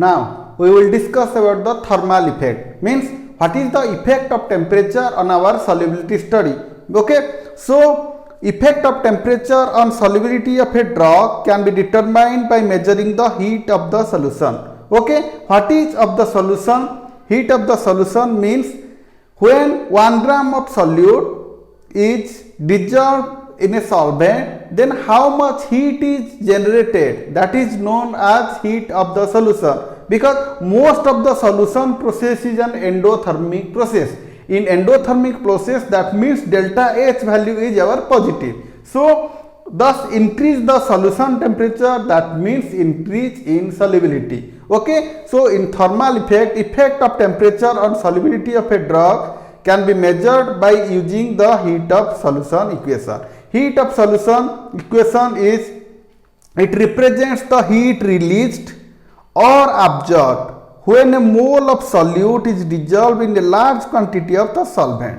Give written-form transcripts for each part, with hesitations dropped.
Now we will discuss about the thermal effect, means what is the effect of temperature on our solubility study. Okay, so effect of temperature on solubility of a drug can be determined by measuring the heat of the solution. Okay, what is of the solution? Heat of the solution means when 1 gram of solute is dissolved in a solvent, then how much heat is generated, that is known as heat of the solution, because most of the solution process is an endothermic process. In endothermic process, that means delta H value is our positive. So thus increase the solution temperature, that means increase in solubility. Okay, so in thermal effect of temperature on solubility of a drug can be measured by using the heat of solution equation. Heat of solution equation is, it represents the heat released or absorbed when a mole of solute is dissolved in a large quantity of the solvent.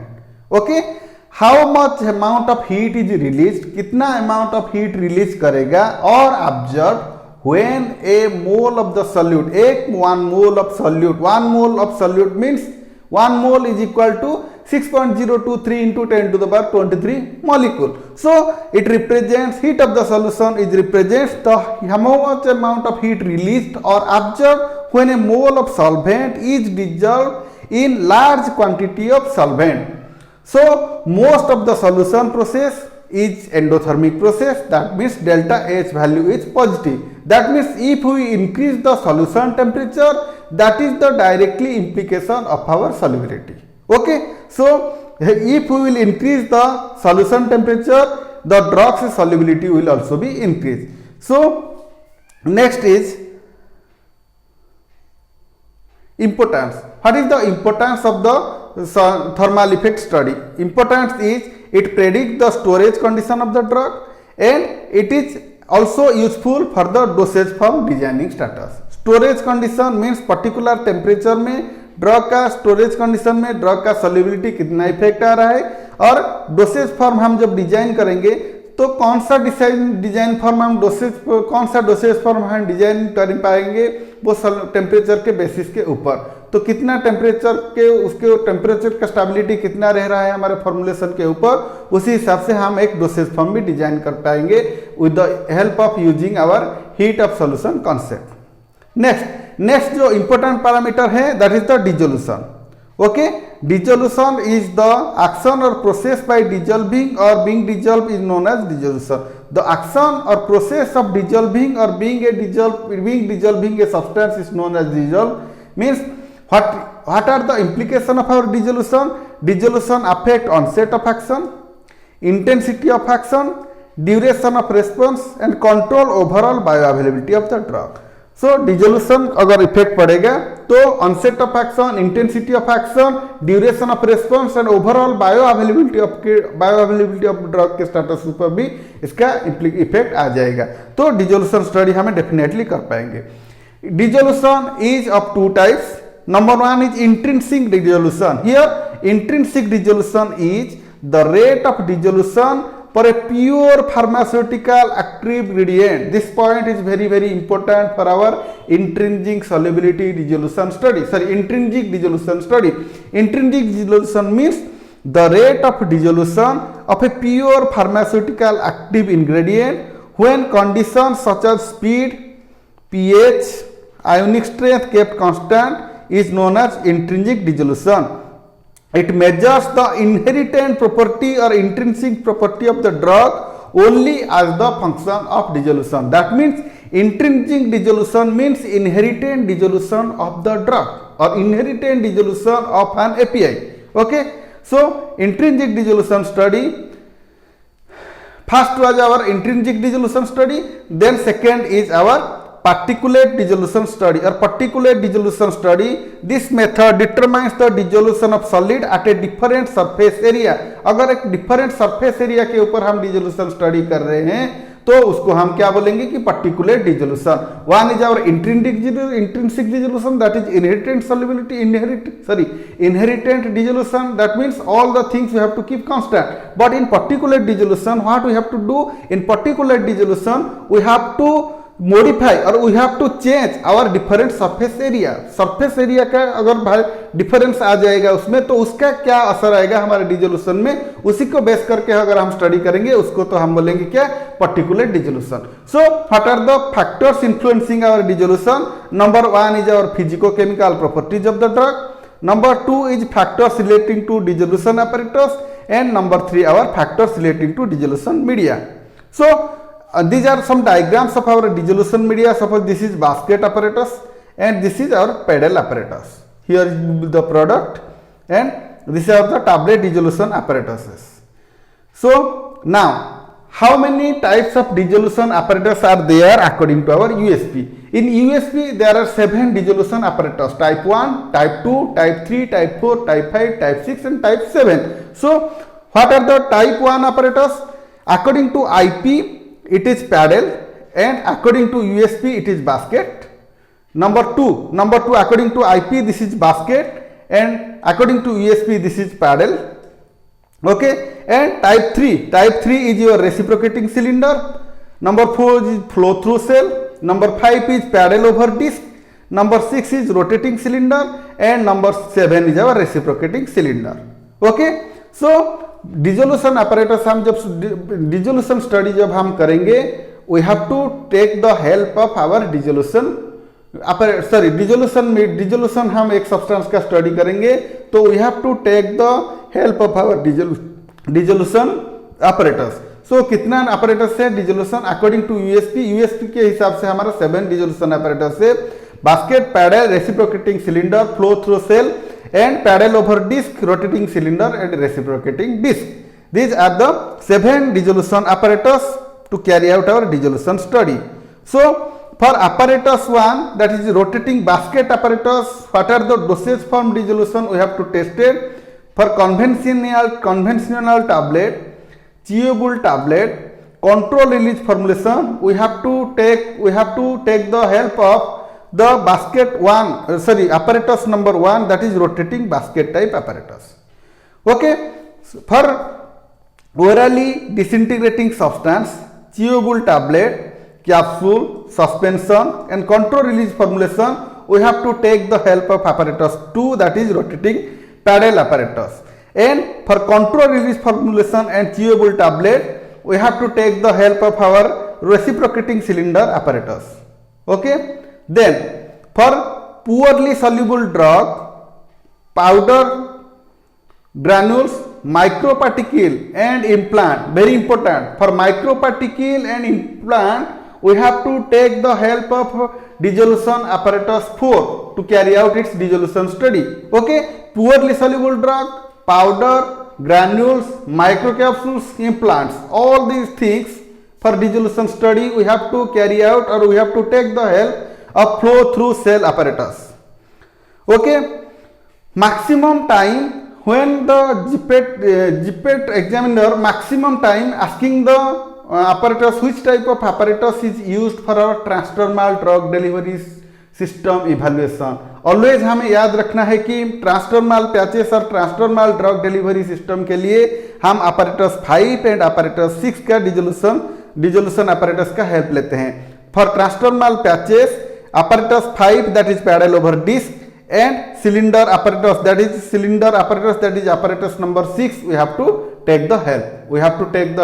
Okay, how much amount of heat is released, कितना amount of heat release करेगा और absorbed when a mole of the solute, one mole of solute, 1 mole of solute means 1 mole is equal to 6.023 into 10 to the power 23 molecule. So it represents, heat of the solution is represents the how much amount of heat released or absorbed when a mole of solvent is dissolved in large quantity of solvent. So most of the solution process is endothermic process, that means delta H value is positive. That means if we increase the solution temperature, that is the directly implication of our solubility. Okay, so if we will increase the solution temperature, the drug's solubility will also be increased. So next is importance. What is the importance of the thermal effect study? Importance is, it predicts the storage condition of the drug and it is also useful for the dosage form designing status. Storage condition means particular temperature में drug का, storage condition में drug का solubility कितना effect आ रहा है, और dosage form हम जब डिजाइन करेंगे तो कौन सा डिजाइन फॉर्म हम कौन सा डोसेज फॉर्म हम डिजाइन कर पाएंगे वो टेम्परेचर के बेसिस के ऊपर. तो कितना टेम्परेचर के उसके टेम्परेचर का स्टेबिलिटी कितना रह रहा है हमारे फॉर्मुलेशन के ऊपर, उसी हिसाब से हम एक डोसेज फॉर्म भी डिजाइन कर पाएंगे with the help of using our heat of solution concept. Next जो इंपॉर्टेंट पैरामीटर है that is the dissolution. Okay, dissolution is the action or process by dissolving or being dissolve is known as dissolution. The action or process of dissolving or being dissolving a substance is known as dissolve. Means what are the implication of our dissolution? Dissolution affect onset of action, intensity of action, duration of response and control overall bioavailability of the drug. So dissolution अगर effect पड़ेगा तो onset of action, intensity of action, duration of response and overall bioavailability of drug के status पर भी इसका effect आ जाएगा. तो dissolution study हमें डेफिनेटली कर पाएंगे. Dissolution is of two types. Number one is intrinsic dissolution. Here intrinsic dissolution is the rate of dissolution for a pure pharmaceutical active ingredient. This point is very important for our intrinsic solubility dissolution study. Intrinsic dissolution study. Intrinsic dissolution means the rate of dissolution of a pure pharmaceutical active ingredient when conditions such as speed, pH, ionic strength kept constant is known as intrinsic dissolution. It measures the inherent property or intrinsic property of the drug only as the function of dissolution. That means intrinsic dissolution means inherent dissolution of the drug or inherent dissolution of an API. Okay, so intrinsic dissolution study, first was our intrinsic dissolution study, then second is our particulate dissolution study or particulate dissolution study. This method determines the dissolution of solid at a different surface area. अगर एक different surface area के ऊपर हम dissolution study कर रहे हैं तो उसको हम क्या बोलेंगे कि particulate dissolution. One is our intrinsic dissolution, that is inherent solubility, inherent dissolution, that means all the things we have to keep constant. But in particulate dissolution, what we have to do? In particulate dissolution we have to modify or we have to change our different surface area. surface area का अगर भाई difference आ जाएगा उसमें तो उसका क्या असर आएगा हमारे डिजोल्यूशन में, उसी को बेस करके अगर हम स्टडी करेंगे उसको तो हम बोलेंगे क्या, particular dissolution. So what are the factors influencing our dissolution? Number 1 is our physicochemical properties of the drug. Number 2 is factors relating to dissolution apparatus, and number 3 our factors relating to dissolution media. So these are some diagrams of our dissolution media. Suppose this is basket apparatus and this is our pedal apparatus. Here is the product and these are the tablet dissolution apparatuses. So now how many types of dissolution apparatus are there according to our USP? In USP there are 7 dissolution apparatus: type 1, type 2, type 3, type 4, type 5, type 6 and type 7. So what are the type 1 apparatus? According to IP it is paddle, and according to USP it is basket. Number 2 according to IP this is basket, and according to USP this is paddle. Okay, and type 3 is your reciprocating cylinder. Number 4 is flow through cell. Number 5 is paddle over disc. Number 6 is rotating cylinder, and number 7 is our reciprocating cylinder. Okay, so dissolution apparatus हम जब dissolution study जब हम करेंगे, we have to take the help of our dissolution dissolution हम एक substance का study करेंगे तो we have to take the help of our dissolution apparatus. So कितना apparatus है dissolution according to USP के हिसाब से हमारा 7 dissolution apparatus है: basket, paddle, reciprocating cylinder, flow through cell, and paddle over disc, rotating cylinder and reciprocating disc. These are the 7 dissolution apparatus to carry out our dissolution study. So for apparatus 1, that is rotating basket apparatus, what are the dosage form dissolution we have to test it? For conventional tablet, chewable tablet, control release formulation, we have to take the help of the apparatus number 1, that is rotating basket type apparatus. Okay, for orally disintegrating substance, chewable tablet, capsule, suspension and control release formulation, we have to take the help of apparatus 2, that is rotating paddle apparatus. And for control release formulation and chewable tablet, we have to take the help of our reciprocating cylinder apparatus. Okay, then for poorly soluble drug, powder, granules, microparticle and implant, very important. For microparticle and implant, we have to take the help of dissolution apparatus 4 to carry out its dissolution study. Okay, poorly soluble drug, powder, granules, microcapsules, implants, all these things for dissolution study we have to carry out, or we have to take the help of flow through cell apparatus. Okay, maximum time when the GPET examiner maximum time asking the apparatus which type of apparatus is used for our transdermal drug delivery system evaluation. Always हमें याद रखना है कि transdermal patches और transdermal drug delivery system के लिए हम apparatus 5 and apparatus 6 का डिसोल्यूशन apparatus का हेल्प लेते हैं. For transdermal patches apparatus 5 that is paddle over disc, and cylinder apparatus that is apparatus number 6 we have to take the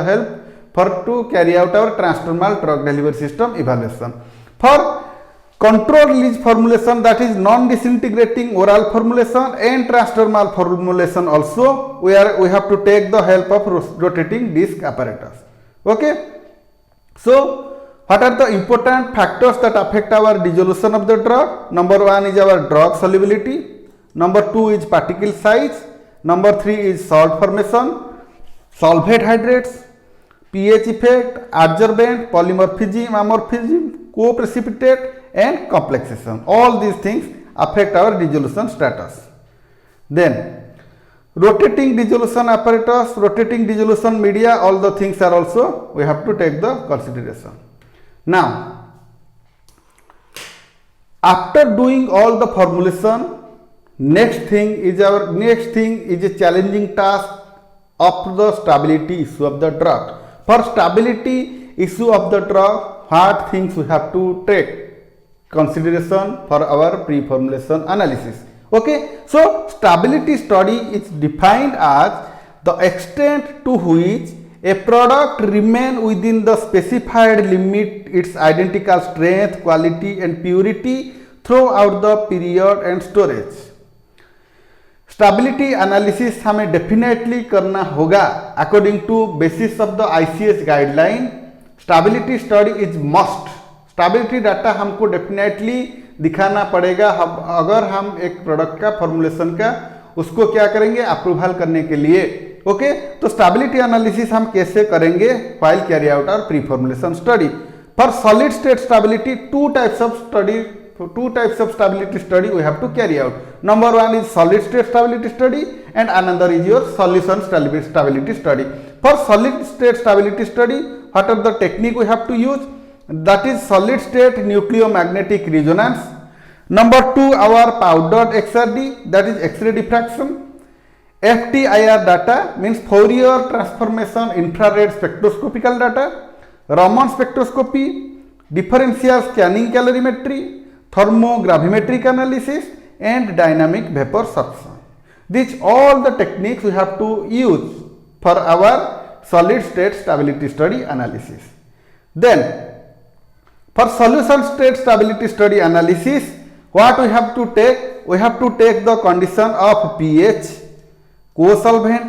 help for to carry out our transdermal drug delivery system evaluation. For control release formulation, that is non-disintegrating oral formulation and transdermal formulation also, we have to take the help of rotating disc apparatus. Okay, so what are the important factors that affect our dissolution of the drug? Number 1 is our drug solubility, number 2 is particle size, number 3 is salt formation, solvate hydrates, pH effect, adsorbent, polymorphism, amorphism, co-precipitate and complexation. All these things affect our dissolution status. Then rotating dissolution apparatus, rotating dissolution media, all the things are also we have to take the consideration. Now after doing all the formulation, next thing is a challenging task of the stability issue of the drug. For stability issue of the drug, what things we have to take consideration for our pre-formulation analysis. Okay, so stability study is defined as the extent to which a product remain within the specified limit its identical strength, quality and purity throughout the period and storage. Stability analysis हमें definitely करना होगा according to basis of the ICS guideline. Stability study is must. Stability data हमको definitely दिखाना पड़ेगा अगर हम एक product का फॉर्मुलेशन का उसको क्या करेंगे अप्रूवल करने के लिए. ओके, तो स्टेबिलिटी एनालिसिस हम कैसे करेंगे while carry out our pre formulation study. For solid state stability two types of stability study we have to carry out. Number one is solid state stability study and another is your solution stability study. For solid state stability study, what are the technique we have to use? That is solid state nucleomagnetic resonance. Number two, our powdered XRD, that is X-ray diffraction. FTIR data means Fourier transformation infrared spectroscopical data. Raman spectroscopy, differential scanning calorimetry, thermogravimetric analysis and dynamic vapor suction. These all the techniques we have to use for our solid state stability study analysis. Then for solution state stability study analysis, what we have to take? We have to take the condition of pH, co-solvent,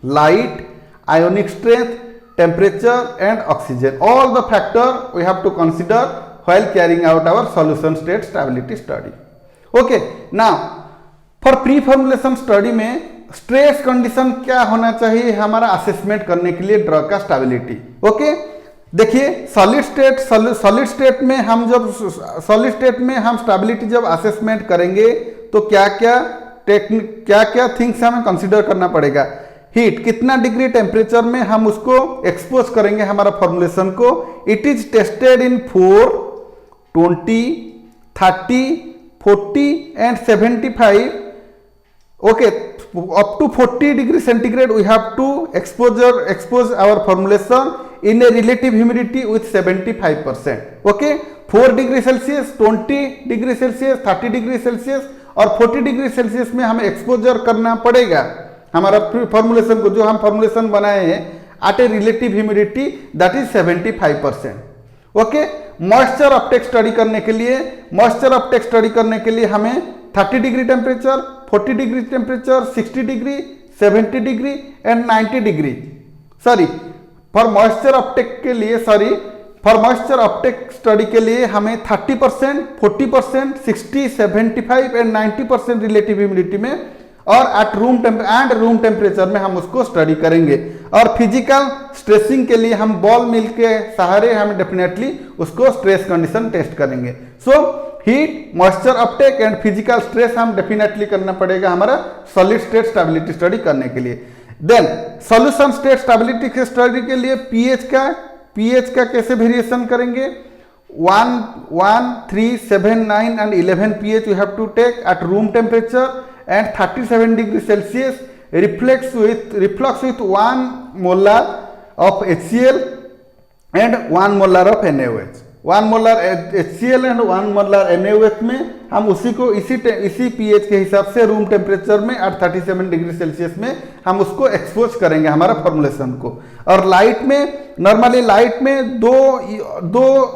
light, ionic strength, temperature and oxygen. All the factors we have to consider while carrying out our solution state stability study. Okay, now for pre-formulation study में stress condition क्या होना चाहिए हमारा assessment करने के लिए drug का stability. Okay, देखिए सॉलिड स्टेट में हम जब सॉलिड स्टेट में हम स्टेबिलिटी जब असेसमेंट करेंगे तो क्या क्या थिंग्स हमें कंसीडर करना पड़ेगा. हीट, कितना डिग्री टेम्परेचर में हम उसको एक्सपोज करेंगे हमारा फॉर्मुलेशन को. It is tested in 4, 20, 30, 40 and 75. Okay, up to 40 degree centigrade we have to expose our formulation in a relative humidity with 75%. Okay, 4 degree Celsius, 20 degree Celsius, 30 degree Celsius और 40 degree Celsius में हमें exposure करना पड़ेगा हमारा formulation को, जो हम formulation बनाए हैं at a relative humidity that is 75%. Okay, moisture uptake study करने के लिए हमें 30 degree temperature, 40 degree temperature, 60 degree, 70 degree and 90 degree. For moisture uptake study के लिए हमें 30%, 40%, 60, 75 एंड 90% रिलेटिव ह्यूमिडिटी में और एट रूम टेम्परेचर में हम उसको स्टडी करेंगे. और फिजिकल स्ट्रेसिंग के लिए हम बॉल मिल के सहारे हम डेफिनेटली उसको स्ट्रेस कंडीशन टेस्ट करेंगे. So heat, moisture Uptake and physical stress हम डेफिनेटली करना पड़ेगा हमारा सॉलिड स्टेट स्टेबिलिटी स्टडी करने के लिए. देन सॉल्यूशन स्टेट स्टेबिलिटी के स्टडी के लिए पीएच का कैसे वेरिएशन करेंगे. 1, 3, 7, 9 and 11 pH you have to take at room temperature and 37 degree Celsius. Reflux with 1 molar of HCl and 1 molar of NaOH. 1 molar HCl and 1 molar NaOH में हम इसी pH के हिसाब से रूम टेम्परेचर में एट 37 डिग्री सेल्सियस में हम उसको एक्सपोज करेंगे हमारा फॉर्मुलेशन को. और लाइट में नॉर्मली लाइट में दो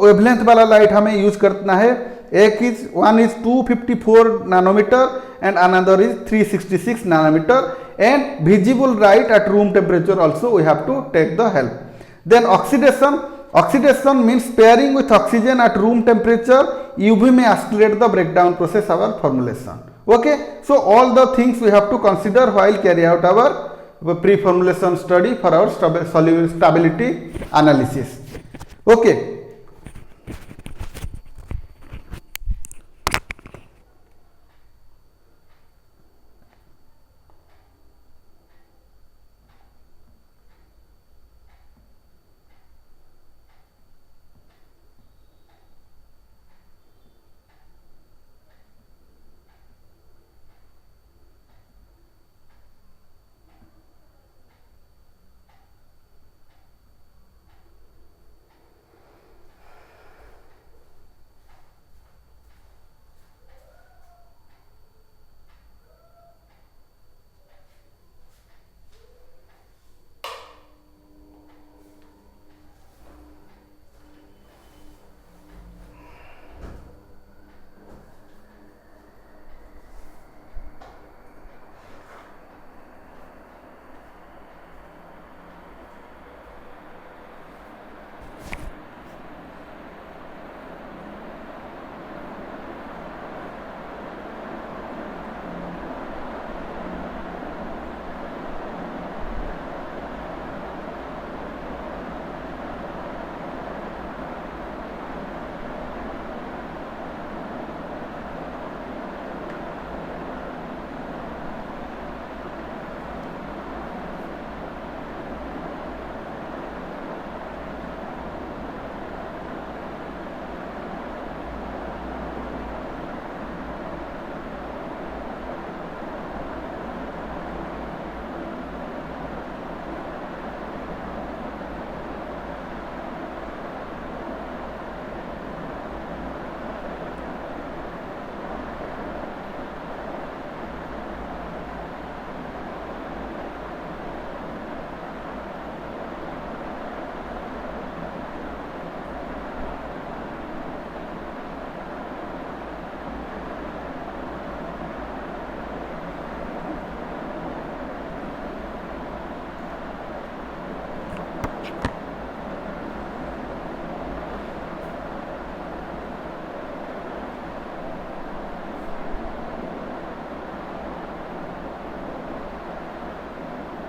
वेवलेंथ वाला लाइट हमें यूज करना है. one is 254 nanometer and another is 366 nanometer and visible light at room temperature also we have to take the help. Then oxidation means pairing with oxygen at room temperature. UV may accelerate the breakdown process of our formulation. Okay, so all the things we have to consider while carry out our pre-formulation study for our stability analysis. Okay.